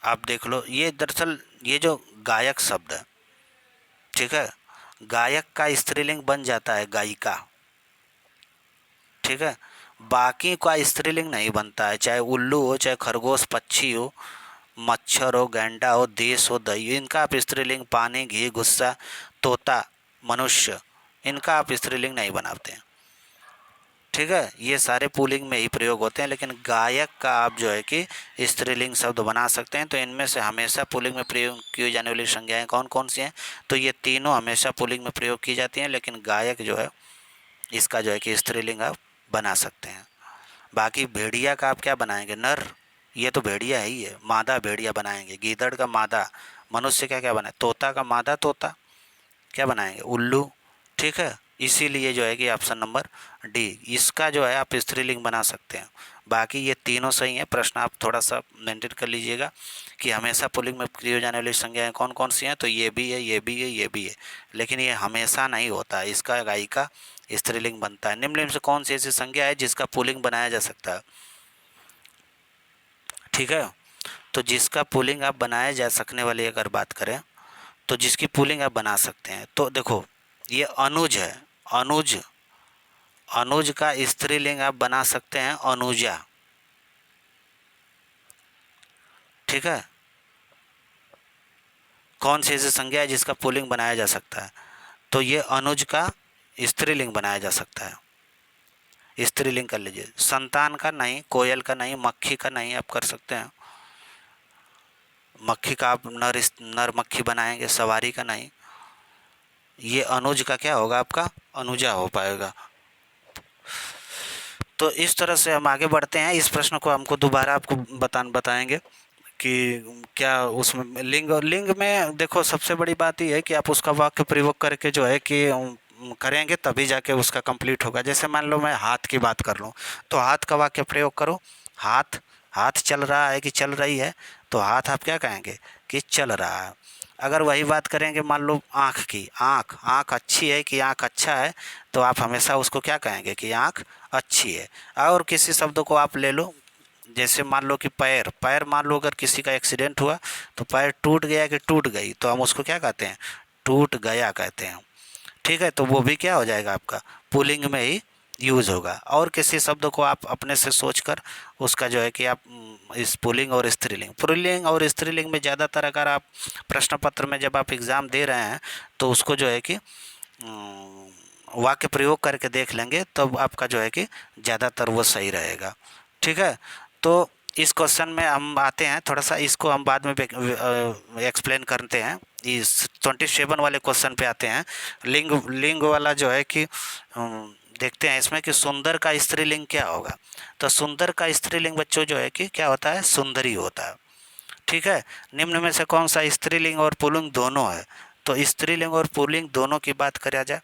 आप देख लो, ये दरअसल ये जो गायक शब्द है, ठीक है, गायक का स्त्रीलिंग बन जाता है गायिका। ठीक है, बाकी का स्त्रीलिंग नहीं बनता है, चाहे उल्लू हो, चाहे खरगोश पक्षी हो, मच्छर हो, गैंडा हो, देश हो, दही, इनका आप स्त्रीलिंग, पानी, घी, गुस्सा, तोता, मनुष्य, इनका आप स्त्रीलिंग नहीं बनाते हैं। ठीक है, ये सारे पुल्लिंग में ही प्रयोग होते हैं, लेकिन गायक का आप जो है कि स्त्रीलिंग शब्द बना सकते हैं। तो इनमें से हमेशा पुल्लिंग में प्रयोग की जाने वाली संज्ञाएं कौन कौन सी हैं, तो ये तीनों हमेशा पुल्लिंग में प्रयोग की जाती हैं, लेकिन गायक जो है इसका जो है कि स्त्रीलिंग आप बना सकते हैं। बाकी भेड़िया का आप क्या बनाएंगे, नर, ये तो भेड़िया ही है, मादा भेड़िया बनाएंगे। गीदड़ का मादा, मनुष्य का क्या बनाए, तोता का मादा तोता क्या बनाएंगे, उल्लू। ठीक है, इसीलिए जो है कि ऑप्शन नंबर डी, इसका जो है आप स्त्रीलिंग बना सकते हैं। बाकी ये तीनों सही हैं। प्रश्न आप थोड़ा सा मेंटेन कर लीजिएगा कि हमेशा पुल्लिंग में किए जाने वाली संज्ञाएं कौन कौन सी हैं, तो ये भी है, ये भी है, ये भी है, लेकिन ये हमेशा नहीं होता है। इसका गायिका स्त्रीलिंग बनता है। निम्नलिखित से कौन सी ऐसी संज्ञा है जिसका पुल्लिंग बनाया जा सकता है। ठीक है, तो जिसका पुल्लिंग आप बनाया जा सकने वाली अगर बात करें, तो जिसकी पुल्लिंग आप बना सकते हैं, तो देखो ये अनुज है, अनुज, अनुज का स्त्रीलिंग आप बना सकते हैं अनुजा। ठीक है, कौन सी ऐसी संज्ञा है जिसका पुल्लिंग बनाया जा सकता है, तो ये अनुज का स्त्रीलिंग बनाया जा सकता है। स्त्रीलिंग कर लीजिए, संतान का नहीं, कोयल का नहीं, मक्खी का नहीं, आप कर सकते हैं। मक्खी का आप नर मक्खी बनाएंगे, सवारी का नहीं। ये अनुज का क्या होगा, आपका अनुजा हो पाएगा। तो इस तरह से हम आगे बढ़ते हैं। इस प्रश्न को हमको दोबारा आपको बताएंगे कि क्या उसमें लिंग, और लिंग में देखो सबसे बड़ी बात ये है कि आप उसका वाक्य प्रयोग करके जो है कि करेंगे तभी जाके उसका कंप्लीट होगा। जैसे मान लो मैं हाथ की बात कर लूँ, तो हाथ का वाक्य प्रयोग करो, हाथ, हाथ चल रहा है कि चल रही है, तो हाथ आप क्या कहेंगे कि चल रहा है। अगर वही बात करेंगे मान लो आँख की, आँख, आँख अच्छी है कि आँख अच्छा है, तो आप हमेशा उसको क्या कहेंगे कि आँख अच्छी है। और किसी शब्द को आप ले लो, जैसे मान लो कि पैर, पैर मान लो अगर किसी का एक्सीडेंट हुआ तो पैर टूट गया कि टूट गई, तो हम उसको क्या कहते हैं, टूट गया कहते हैं। ठीक है, तो वो भी क्या हो जाएगा, आपका पुल्लिंग में ही यूज़ होगा। और किसी शब्द को आप अपने से सोचकर उसका जो है कि आप इस पुल्लिंग और स्त्रीलिंग, पुल्लिंग और स्त्रीलिंग में ज़्यादातर अगर आप प्रश्न पत्र में जब आप एग्ज़ाम दे रहे हैं तो उसको जो है कि वाक्य प्रयोग करके देख लेंगे, तब आपका जो है कि ज़्यादातर वो सही रहेगा। ठीक है, तो इस क्वेश्चन में हम आते हैं, थोड़ा सा इसको हम बाद में एक्सप्लेन करते हैं। इस 27 वाले क्वेश्चन पे आते हैं। लिंग, लिंग वाला जो है कि देखते हैं इसमें कि सुंदर का स्त्रीलिंग क्या होगा। तो सुंदर का स्त्रीलिंग बच्चों जो है कि क्या होता है, सुंदरी होता है। ठीक है, निम्न में से कौन सा स्त्रीलिंग और पुल्लिंग दोनों है, तो स्त्रीलिंग और पुल्लिंग दोनों की बात करा जाए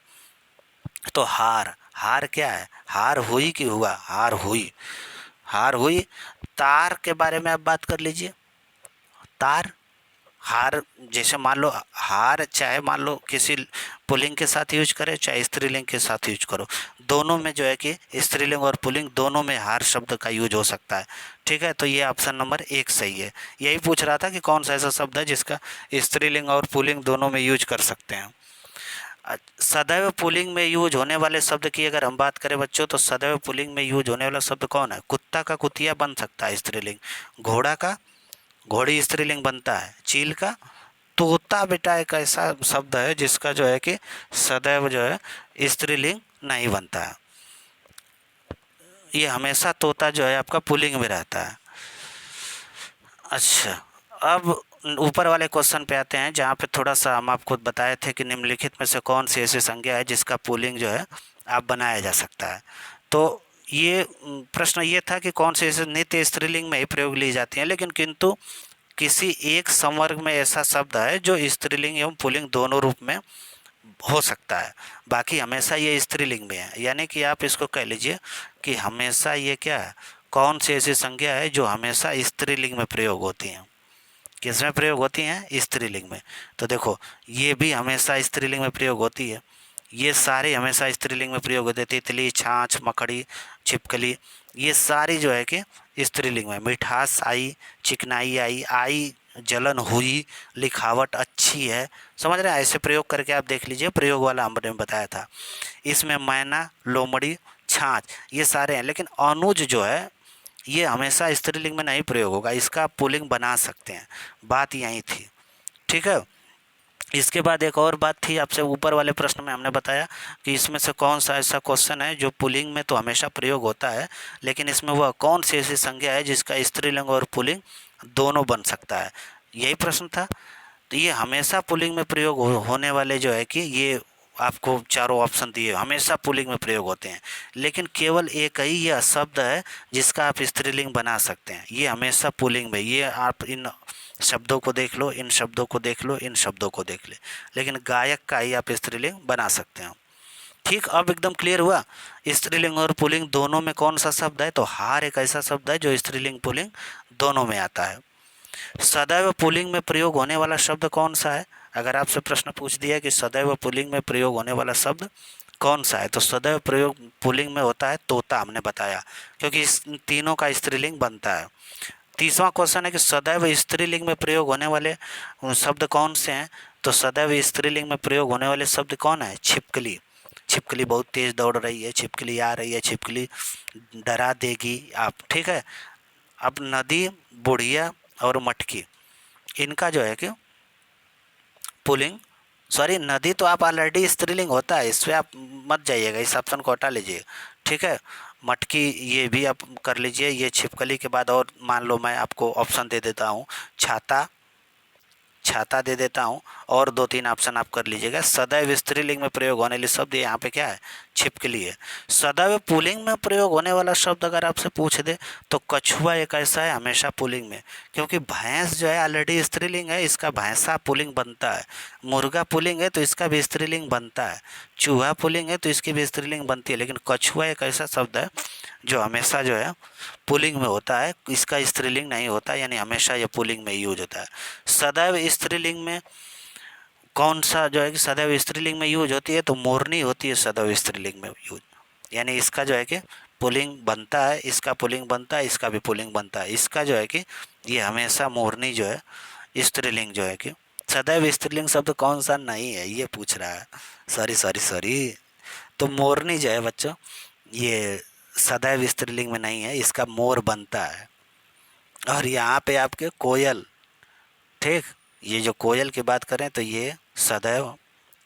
तो हार, हार क्या है, हार हुई कि हुआ, हार हुई, हार हुई। तार के बारे में आप बात कर लीजिए, तार, हार, जैसे मान लो हार, चाहे मान लो किसी पुल्लिंग के साथ यूज करें चाहे स्त्रीलिंग के साथ यूज करो, दोनों में जो है कि स्त्रीलिंग और पुल्लिंग दोनों में हार शब्द का यूज हो सकता है। ठीक है, तो ये ऑप्शन नंबर 1 सही है। यही पूछ रहा था कि कौन सा ऐसा शब्द है जिसका स्त्रीलिंग और पुल्लिंग दोनों में यूज कर सकते हैं। सदैव पुल्लिंग में यूज होने वाले शब्द की अगर हम बात करें बच्चों, तो सदैव पुल्लिंग में यूज होने वाला शब्द कौन है? कुत्ता का कुतिया बन सकता है स्त्रीलिंग, घोड़ा का घोड़ी स्त्रीलिंग बनता है, चील का तोता बेटा एक ऐसा शब्द है जिसका जो है कि सदैव जो है स्त्रीलिंग नहीं बनता है। ये हमेशा तोता जो है आपका पुल्लिंग में रहता है। अच्छा, अब ऊपर वाले क्वेश्चन पे आते हैं, जहाँ पे थोड़ा सा हम आपको बताए थे कि निम्नलिखित में से कौन सी ऐसी संज्ञा है जिसका पुल्लिंग जो है आप बनाया जा सकता है। तो ये प्रश्न ये था कि कौन से ऐसे नित्य स्त्रीलिंग में ही प्रयोग ली जाती हैं, लेकिन किंतु किसी एक संवर्ग में ऐसा शब्द है जो स्त्रीलिंग एवं पुल्लिंग दोनों रूप में हो सकता है, बाकी हमेशा ये स्त्रीलिंग में है। यानी कि आप इसको कह लीजिए कि हमेशा ये क्या है, कौन सी ऐसी संज्ञा है जो हमेशा स्त्रीलिंग में प्रयोग होती हैं। किस में प्रयोग होती हैं? स्त्रीलिंग में। तो देखो, ये भी हमेशा स्त्रीलिंग में प्रयोग होती है, ये सारे हमेशा स्त्रीलिंग में प्रयोग होते हैं। तितली, छाछ, मकड़ी, छिपकली, ये सारी जो है कि स्त्रीलिंग में। मिठास आई, चिकनाई आई, आई जलन हुई, लिखावट अच्छी है, समझ रहे हैं? ऐसे प्रयोग करके आप देख लीजिए, प्रयोग वाला हमने बताया था। इसमें मैना, लोमड़ी, छाछ, ये सारे हैं, लेकिन अनुज जो है ये हमेशा स्त्रीलिंग में नहीं प्रयोग होगा, इसका आप पुल्लिंग बना सकते हैं। बात यही थी। ठीक है, इसके बाद एक और बात थी, आपसे ऊपर वाले प्रश्न में हमने बताया कि इसमें से कौन सा ऐसा क्वेश्चन है जो पुल्लिंग में तो हमेशा प्रयोग होता है, लेकिन इसमें वह कौन सी ऐसी संज्ञा है जिसका स्त्रीलिंग और पुल्लिंग दोनों बन सकता है, यही प्रश्न था। तो ये हमेशा पुल्लिंग में प्रयोग होने वाले जो है कि ये आपको चारों ऑप्शन दिए हमेशा पुल्लिंग में प्रयोग होते हैं, लेकिन केवल एक ही यह शब्द है जिसका आप स्त्रीलिंग बना सकते हैं, ये हमेशा पुल्लिंग में। ये आप इन शब्दों को देख लो, इन शब्दों को देख लो, इन शब्दों को देख ले, लेकिन गायक का ही आप स्त्रीलिंग बना सकते हैं। ठीक, अब एकदम क्लियर हुआ स्त्रीलिंग और पुल्लिंग दोनों में कौन सा शब्द है। तो हार एक ऐसा शब्द है जो स्त्रीलिंग पुल्लिंग दोनों में आता है। सदैव पुल्लिंग में प्रयोग होने वाला शब्द कौन सा है? अगर आपसे प्रश्न पूछ दिया कि सदैव पुल्लिंग में प्रयोग होने वाला शब्द कौन सा है, तो सदैव प्रयोग पुल्लिंग में होता है तोता, हमने बताया, क्योंकि इस तीनों का स्त्रीलिंग बनता है। तीसरा क्वेश्चन है कि सदैव स्त्रीलिंग में प्रयोग होने वाले शब्द कौन से हैं? तो सदैव स्त्रीलिंग में प्रयोग होने वाले शब्द कौन है? छिपकली। छिपकली बहुत तेज दौड़ रही है, छिपकली आ रही है, छिपकली डरा देगी आप। ठीक है, अब नदी, बुढ़िया और मटकी, इनका जो है कि पुल्लिंग, सॉरी नदी तो आप ऑलरेडी स्त्रीलिंग होता है, इस पर आप मत जाइएगा, इस ऑप्शन को हटा लीजिए। ठीक है, मटकी ये भी आप कर लीजिए। ये छिपकली के बाद और मान लो मैं आपको ऑप्शन दे देता हूँ, छाता, छाता दे देता हूँ, और 2-3 ऑप्शन आप कर लीजिएगा। सदैव स्त्रीलिंग में प्रयोग होने वाले शब्द यहाँ पे क्या है? छिपकली है। सदैव पुल्लिंग में प्रयोग होने वाला शब्द अगर आपसे पूछ दे तो कछुआ एक ऐसा है हमेशा पुल्लिंग में, क्योंकि भैंस जो है ऑलरेडी स्त्रीलिंग है, इसका भैंसा पुल्लिंग बनता है। मुर्गा पुल्लिंग है तो इसका भी स्त्रीलिंग बनता है। चूहा पुल्लिंग है तो इसकी भी स्त्रीलिंग बनती है, लेकिन कछुआ एक ऐसा शब्द है जो हमेशा जो है पुल्लिंग में होता है, इसका स्त्रीलिंग नहीं होता, यानी हमेशा ये पुल्लिंग में यूज होता है। सदैव स्त्रीलिंग में कौन सा जो है कि सदैव स्त्रीलिंग में यूज होती है? तो मोरनी होती है सदैव स्त्रीलिंग में यूज, यानी इसका जो है कि पुल्लिंग बनता है, इसका पुल्लिंग बनता है, इसका भी पुल्लिंग बनता है। इसका जो है कि ये हमेशा मोरनी जो है स्त्रीलिंग जो है कि सदैव स्त्रीलिंग शब्द कौन सा नहीं है ये पूछ रहा है। सॉरी सॉरी सॉरी, तो मोरनी जो है बच्चों ये सदैव स्त्रीलिंग में नहीं है, इसका मोर बनता है। और यहाँ पे आपके कोयल, ठीक, ये जो कोयल की बात करें तो ये सदैव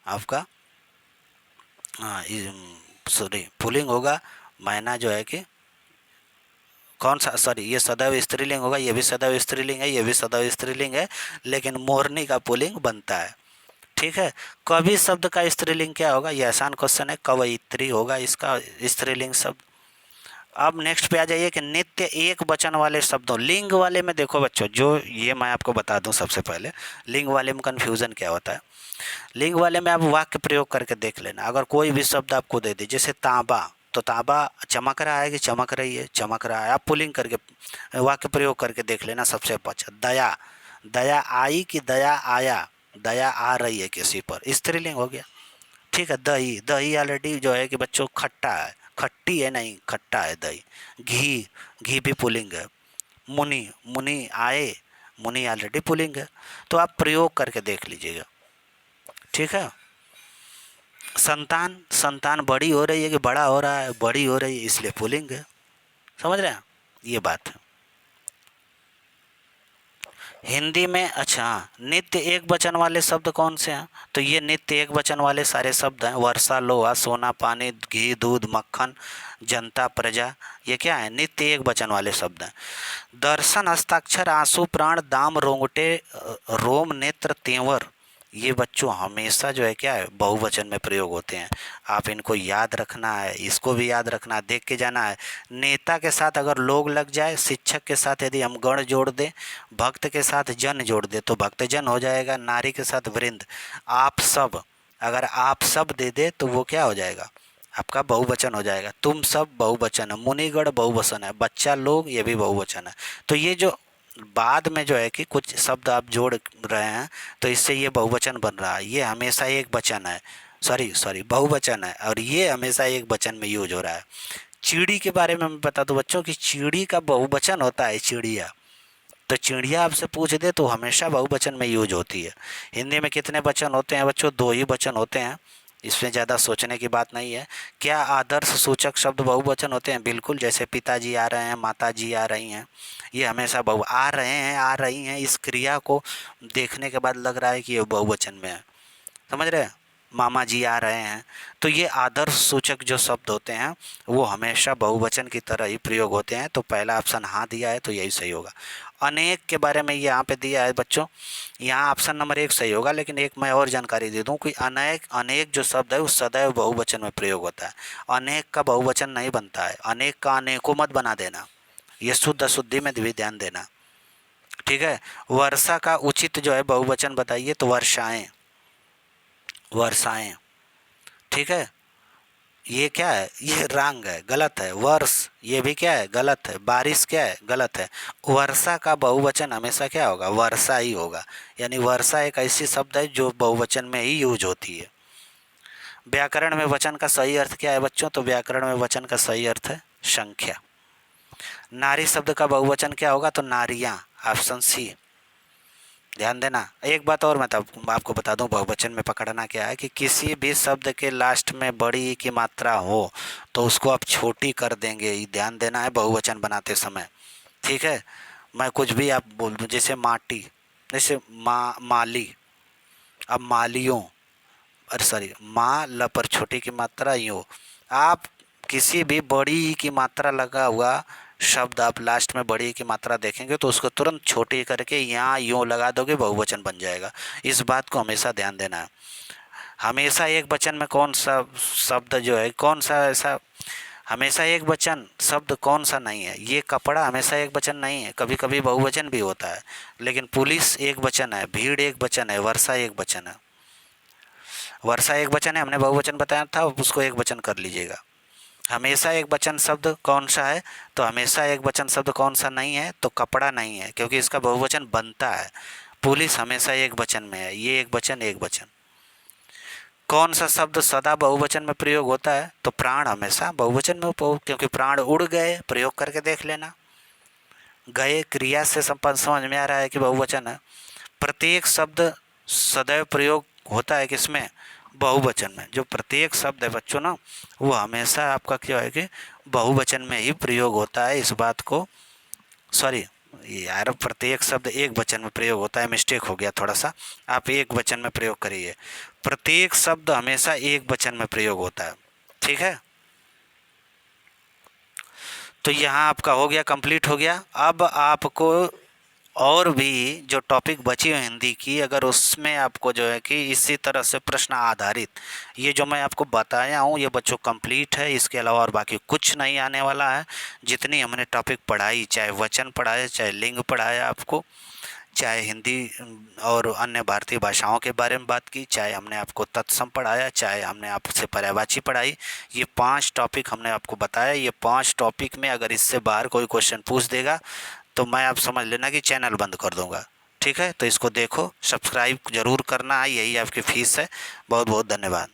आपका, हाँ, सॉरी पुल्लिंग होगा। मैना जो है कि कौन सा, सॉरी ये सदैव स्त्रीलिंग होगा, ये भी सदैव स्त्रीलिंग है, ये भी सदैव स्त्रीलिंग है, लेकिन मोरनी का पुल्लिंग बनता है। ठीक है, कवि शब्द का स्त्रीलिंग क्या होगा? ये आसान क्वेश्चन है, कवयित्री होगा इसका स्त्रीलिंग शब्द। अब नेक्स्ट पे आ जाइए कि नित्य एक वचन वाले शब्दों, लिंग वाले में देखो बच्चों, जो ये मैं आपको बता दूं सबसे पहले, लिंग वाले में कन्फ्यूज़न क्या होता है। लिंग वाले में आप वाक्य प्रयोग करके देख लेना, अगर कोई भी शब्द आपको दे दे, जैसे तांबा, तो तांबा चमक रहा है कि चमक रही है? चमक रहा है, आप पुल्लिंग करके वाक्य प्रयोग करके देख लेना सबसे अच्छा। दया, दया आई कि दया आया, दया आ रही है किसी पर, स्त्रीलिंग हो गया। ठीक है, दही, दही ऑलरेडी जो है कि बच्चों खट्टा है, खट्टी है नहीं, खट्टा है दही। घी, घी भी पुल्लिंग है। मुनि, मुनि आए, मुनि ऑलरेडी पुल्लिंग है। तो आप प्रयोग करके देख लीजिएगा। ठीक है। संतान, संतान बड़ी हो रही है कि बड़ा हो रहा है, बड़ी हो रही है इसलिए पुल्लिंग है। समझ रहे हैं, ये बात है। हिंदी में अच्छा, नित्य एक वचन वाले शब्द कौन से हैं? तो ये नित्य एक वचन वाले सारे शब्द हैं। वर्षा, लोहा, सोना, पानी, घी, दूध, मक्खन, जनता, प्रजा, ये क्या है? नित्य एक वचन वाले शब्द हैं। दर्शन, हस्ताक्षर, आंसू, प्राण, दाम, रोंगटे, रोम, नेत्र, तेवर, ये बच्चों हमेशा जो है क्या है? बहुवचन में प्रयोग होते हैं। आप इनको याद रखना है, इसको भी याद रखना है, देख के जाना है। नेता के साथ अगर लोग लग जाए, शिक्षक के साथ यदि हम गण जोड़ दें, भक्त के साथ जन जोड़ दे तो भक्तजन हो जाएगा। नारी के साथ वृंद, आप सब, अगर आप सब दे दे तो वो क्या हो जाएगा? आपका बहुवचन हो जाएगा। तुम सब बहुवचन है। मुनिगण बहुवचन है। बच्चा, लोग, ये भी बहुवचन है। तो ये जो बाद में जो है कि कुछ शब्द आप जोड़ रहे हैं तो इससे ये बहुवचन बन रहा है। ये हमेशा एक वचन है, सॉरी सॉरी बहुवचन है, और ये हमेशा एक वचन में यूज हो रहा है। चिड़ी के बारे में मैं बता दूं बच्चों कि चिड़ी का बहुवचन होता है चिड़िया। तो चिड़िया आपसे पूछ दे तो हमेशा बहुवचन में यूज होती है। हिंदी में कितने वचन होते हैं बच्चों? दो ही वचन होते हैं, इसमें ज़्यादा सोचने की बात नहीं है। क्या आदर्श सूचक शब्द बहुवचन होते हैं? बिल्कुल, जैसे पिताजी आ रहे हैं, माता जी आ रही हैं, ये हमेशा बहु आ रहे हैं, आ रही हैं, इस क्रिया को देखने के बाद लग रहा है कि ये बहुवचन में है। समझ रहे हैं? मामा जी आ रहे हैं, तो ये आदर्श सूचक जो शब्द होते हैं वो हमेशा बहुवचन की तरह ही प्रयोग होते हैं। तो पहला ऑप्शन हाँ दिया है तो यही सही होगा। अनेक के बारे में यहाँ पे दिया है बच्चों, यहाँ ऑप्शन नंबर 1 सही होगा, लेकिन एक मैं और जानकारी दे दूँ कि अनेक, अनेक जो शब्द है वो सदैव बहुवचन में प्रयोग होता है। अनेक का बहुवचन नहीं बनता है। अनेक का अनेकों मत बना देना, ये शुद्ध अशुद्धि में भी ध्यान देना। ठीक है। वर्षा का उचित जो है बहुवचन बताइए, तो वर्षाएं, वर्षाएं। ठीक है। ये क्या है? ये रंग है, गलत है। वर्ष, ये भी क्या है? गलत है। बारिश क्या है? गलत है। वर्षा का बहुवचन हमेशा क्या होगा? वर्षा ही होगा। यानी वर्षा एक ऐसी शब्द है जो बहुवचन में ही यूज होती है। व्याकरण में वचन का सही अर्थ क्या है बच्चों? तो व्याकरण में वचन का सही अर्थ है संख्या। नारी शब्द का बहुवचन क्या होगा? तो नारियां, ऑप्शन सी। ध्यान देना। एक बात और मैं तब आपको बता दूं, बहुवचन में पकड़ना क्या है कि किसी भी शब्द के लास्ट में बड़ी की मात्रा हो तो उसको आप छोटी कर देंगे, ये ध्यान देना है बहुवचन बनाते समय। ठीक है। मैं कुछ भी आप बोल दूं, जैसे माटी, जैसे माली, अब मालियों, अरे सॉरी, माँ ल पर छोटी की मात्रा यूँ। आप किसी भी बड़ी की मात्रा लगा हुआ शब्द आप लास्ट में बड़ी की मात्रा देखेंगे तो उसको तुरंत छोटी करके यहाँ यूँ लगा दोगे, बहुवचन बन जाएगा। इस बात को हमेशा ध्यान देना है। हमेशा एक वचन में कौन सा शब्द जो है, कौन सा ऐसा हमेशा एक वचन शब्द कौन सा नहीं है? ये कपड़ा हमेशा एक वचन नहीं है, कभी कभी बहुवचन भी होता है। लेकिन पुलिस एक वचन है, भीड़ एक वचन है, वर्षा एक वचन है। वर्षा एक वचन है, हमने बहुवचन बताया था, उसको एक वचन कर लीजिएगा। हमेशा एक वचन शब्द कौन सा है? तो हमेशा एक वचन शब्द कौन सा नहीं है? तो कपड़ा नहीं है, क्योंकि इसका बहुवचन बनता है। पुलिस हमेशा एक वचन में है, ये एक वचन, एक वचन। कौन सा शब्द सदा बहुवचन में प्रयोग होता है? तो प्राण हमेशा बहुवचन में क्योंकि प्राण उड़ गए, प्रयोग करके देख लेना। गए क्रिया से संपन्न समझ में आ रहा है कि बहुवचन है। प्रत्येक शब्द सदैव प्रयोग होता है किसमें? बहुवचन में। जो प्रत्येक शब्द है बच्चों ना, वो हमेशा आपका क्या है कि बहुवचन में ही प्रयोग होता है। इस बात को, सॉरी यार, प्रत्येक शब्द एक वचन में प्रयोग होता है, मिस्टेक हो गया थोड़ा सा। आप एक वचन में प्रयोग करिए। प्रत्येक शब्द हमेशा एक वचन में प्रयोग होता है। ठीक है। तो यहाँ आपका हो गया, कंप्लीट हो गया। अब आपको और भी जो टॉपिक बची हो हिंदी की, अगर उसमें आपको जो है कि इसी तरह से प्रश्न आधारित, ये जो मैं आपको बताया हूँ ये बच्चों कंप्लीट है। इसके अलावा और बाकी कुछ नहीं आने वाला है। जितनी हमने टॉपिक पढ़ाई, चाहे वचन पढ़ाए, चाहे लिंग पढ़ाया आपको, चाहे हिंदी और अन्य भारतीय भाषाओं के बारे में बात की, चाहे हमने आपको तत्सम पढ़ाया, चाहे हमने आपसे पर्यायवाची पढ़ाई, ये 5 टॉपिक हमने आपको बताया। ये 5 टॉपिक में अगर इससे बाहर कोई क्वेश्चन पूछ देगा तो मैं आप समझ लेना कि चैनल बंद कर दूंगा। ठीक है, तो इसको देखो, सब्सक्राइब ज़रूर करना, यही आपकी फ़ीस है। बहुत बहुत धन्यवाद।